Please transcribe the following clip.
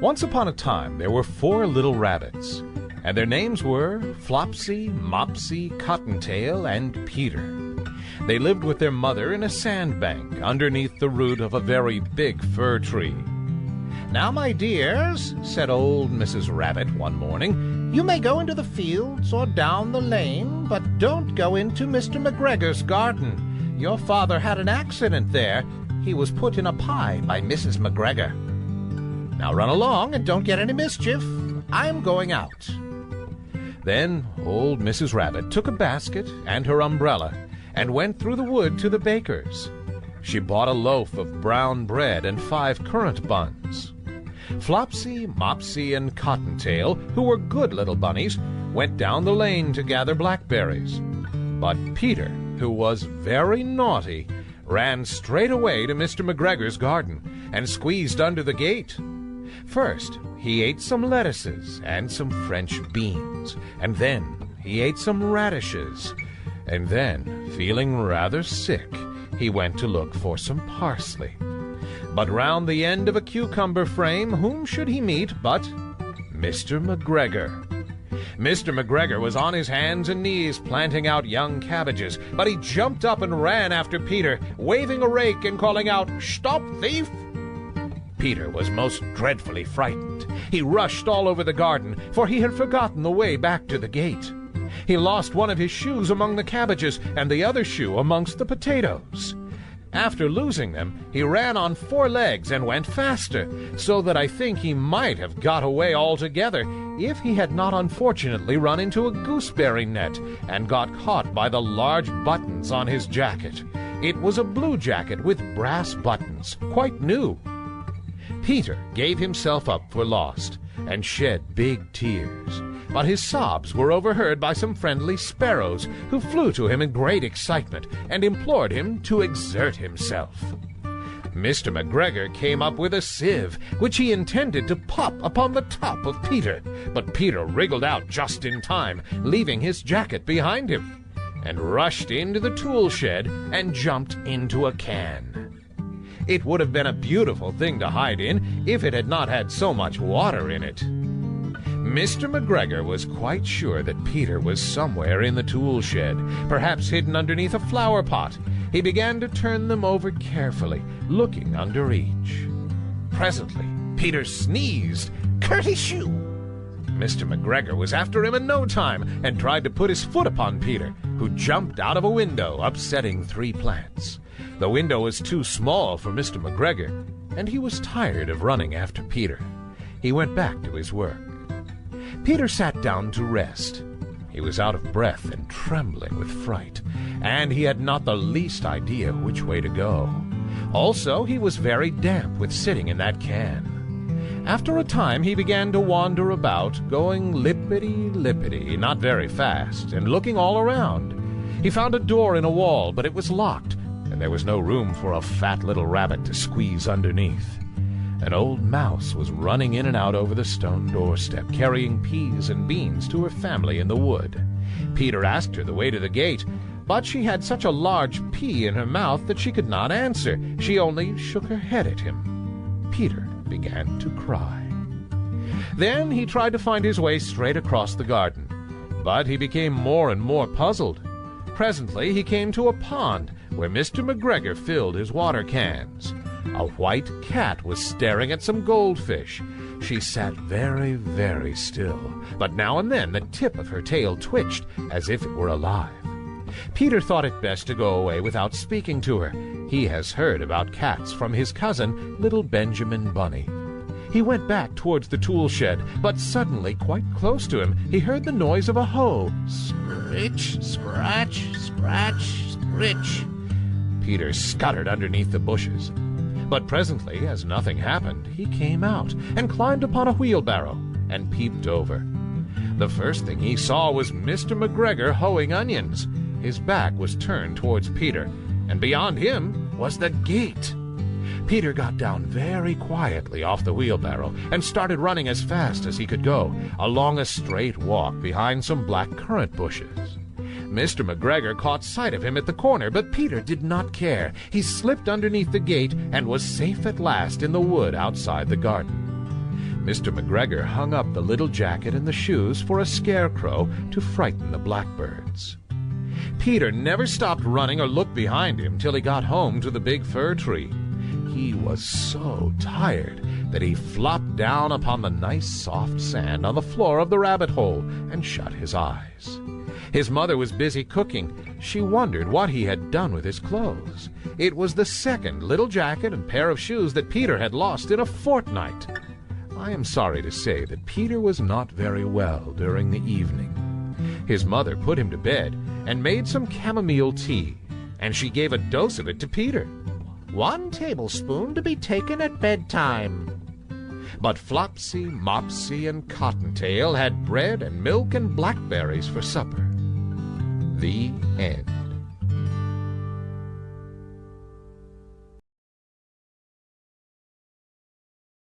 Once upon a time there were 4 little rabbits, and their names were Flopsy, Mopsy, Cottontail, and Peter. They lived with their mother in a sandbank underneath the root of a very big fir tree. "Now, my dears," said old Mrs. Rabbit one morning, "you may go into the fields or down the lane, but don't go into Mr. McGregor's garden. Your father had an accident there. He was put in a pie by Mrs. McGregor. Now run along and don't get any mischief. I'm going out." Then old Mrs. Rabbit took a basket and her umbrella and went through the wood to the baker's. She bought a loaf of brown bread and 5 currant buns. Flopsy, Mopsy, and Cottontail, who were good little bunnies, went down the lane to gather blackberries. But Peter, who was very naughty, ran straight away to Mr. McGregor's garden and squeezed under the gate. First, he ate some lettuces and some French beans, and then he ate some radishes, and then, feeling rather sick, he went to look for some parsley. But round the end of a cucumber frame, whom should he meet but Mr. McGregor? Mr. McGregor was on his hands and knees planting out young cabbages, but he jumped up and ran after Peter, waving a rake and calling out, "Stop, thief!" Peter was most dreadfully frightened. He rushed all over the garden, for he had forgotten the way back to the gate. He lost one of his shoes among the cabbages and the other shoe amongst the potatoes. After losing them, he ran on 4 legs and went faster, so that I think he might have got away altogether if he had not unfortunately run into a gooseberry net and got caught by the large buttons on his jacket. It was a blue jacket with brass buttons, quite new. Peter gave himself up for lost and shed big tears, but his sobs were overheard by some friendly sparrows who flew to him in great excitement and implored him to exert himself. Mr. McGregor came up with a sieve, which he intended to pop upon the top of Peter, but Peter wriggled out just in time, leaving his jacket behind him, and rushed into the tool shed and jumped into a can. It would have been a beautiful thing to hide in if it had not had so much water in it. Mr. McGregor was quite sure that Peter was somewhere in the tool shed, perhaps hidden underneath a flower pot. He began to turn them over carefully, looking under each. Presently, Peter sneezed, "Curty-shoo!" Mr. McGregor was after him in no time and tried to put his foot upon Peter, who jumped out of a window, upsetting 3 plants. The window was too small for Mr. McGregor, and he was tired of running after Peter. He went back to his work. Peter sat down to rest. He was out of breath and trembling with fright, and he had not the least idea which way to go. Also, he was very damp with sitting in that can. After a time he began to wander about, going lippity-lippity, not very fast, and looking all around. He found a door in a wall, but it was locked, and there was no room for a fat little rabbit to squeeze underneath. An old mouse was running in and out over the stone doorstep, carrying peas and beans to her family in the wood. Peter asked her the way to the gate, but she had such a large pea in her mouth that she could not answer. She only shook her head at him. Peter began to cry. Then he tried to find his way straight across the garden, but he became more and more puzzled. Presently he came to a pond where Mr. McGregor filled his water cans. A white cat was staring at some goldfish. She sat very, very still, but now and then the tip of her tail twitched as if it were alive. Peter thought it best to go away without speaking to her. He has heard about cats from his cousin, little Benjamin Bunny. He went back towards the tool shed, but suddenly, quite close to him, he heard the noise of a hoe. Scritch, scratch, scratch, scritch. Peter scuttered underneath the bushes. But presently, as nothing happened, he came out and climbed upon a wheelbarrow and peeped over. The first thing he saw was Mr. McGregor hoeing onions. His back was turned towards Peter, and beyond him was the gate. Peter got down very quietly off the wheelbarrow and started running as fast as he could go, along a straight walk behind some black currant bushes. Mr. McGregor caught sight of him at the corner, but Peter did not care. He slipped underneath the gate and was safe at last in the wood outside the garden. Mr. McGregor hung up the little jacket and the shoes for a scarecrow to frighten the blackbirds. Peter never stopped running or looked behind him till he got home to the big fir tree. He was so tired that he flopped down upon the nice soft sand on the floor of the rabbit hole and shut his eyes. His mother was busy cooking. She wondered what he had done with his clothes. It was the second little jacket and pair of shoes that Peter had lost in a fortnight. I am sorry to say that Peter was not very well during the evening. His mother put him to bed and made some chamomile tea, and she gave a dose of it to Peter. 1 tablespoon to be taken at bedtime. But Flopsy, Mopsy, and Cottontail had bread and milk and blackberries for supper. The end.